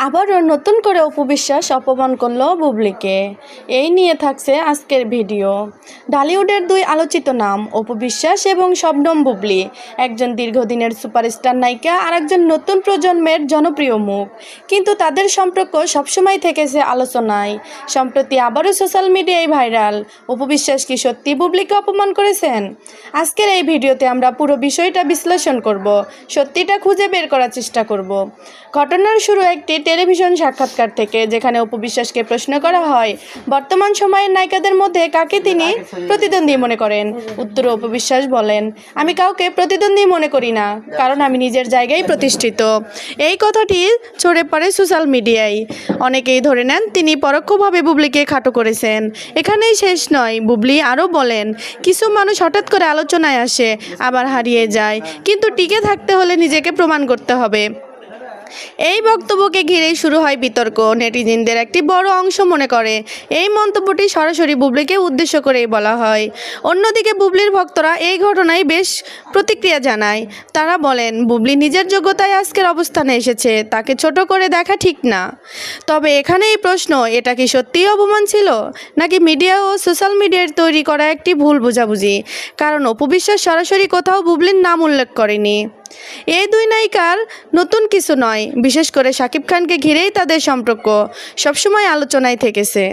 আবারও নতুন করে অপু বিশ্বাস অপমান করল বুবলিকে। এই নিয়ে থাকছে আজকের ভিডিও। ঢালিউডের দুই আলোচিত নাম অপু বিশ্বাস এবং শবনম বুবলি, একজন দীর্ঘদিনের সুপারস্টার নায়িকা আর একজন নতুন প্রজন্মের জনপ্রিয় মুখ, কিন্তু তাদের সম্পর্ক সবসময় থেকেছে আলোচনায়। সম্প্রতি আবারও সোশ্যাল মিডিয়ায় ভাইরাল, অপু বিশ্বাস কি সত্যি বুবলিকে অপমান করেছেন? আজকের এই ভিডিওতে আমরা পুরো বিষয়টা বিশ্লেষণ করব, সত্যিটা খুঁজে বের করার চেষ্টা করব। ঘটনার শুরু একটি টেলিভিশন সাক্ষাৎকার থেকে, যেখানে অপু বিশ্বাসকে প্রশ্ন করা হয় বর্তমান সময়ের নায়িকাদের মধ্যে কাকে তিনি প্রতিদ্বন্দ্বী মনে করেন। উত্তরে অপু বিশ্বাস বলেন, আমি কাউকে প্রতিদ্বন্দ্বী মনে করি না, কারণ আমি নিজের জায়গায় প্রতিষ্ঠিত। এই কথাটি ছড়ে পড়ে সোশ্যাল মিডিয়ায়। অনেকেই ধরে নেন তিনি পরোক্ষভাবে বুবলিকে খাটো করেছেন। এখানেই শেষ নয়, বুবলি আরও বলেন, কিছু মানুষ হঠাৎ করে আলোচনায় আসে, আবার হারিয়ে যায়, কিন্তু টিকে থাকতে হলে নিজেকে প্রমাণ করতে হবে। এই বক্তব্যকে ঘিরেই শুরু হয় বিতর্ক। নেটিজেনদের একটি বড় অংশ মনে করে এই মন্তব্যটি সরাসরি বুবলিকে উদ্দেশ্য করেই বলা হয়। অন্যদিকে বুবলির ভক্তরা এই ঘটনায় বেশ প্রতিক্রিয়া জানায়। তারা বলেন, বুবলি নিজের যোগ্যতায় আজকের অবস্থানে এসেছে, তাকে ছোট করে দেখা ঠিক না। তবে এখানেই প্রশ্ন, এটা কি সত্যিই অপমান ছিল, নাকি মিডিয়া ও সোশ্যাল মিডিয়ার তৈরি করা একটি ভুল বোঝাবুঝি? কারণ অপু বিশ্বাস সরাসরি কোথাও বুবলির নাম উল্লেখ করেনি। এই দুই নায়িকার নতুন কিছু নয়, বিশেষ করে শাকিব খানকে ঘিরেই তাদের সম্পর্ক সবসময় আলোচনায় থেকেছে।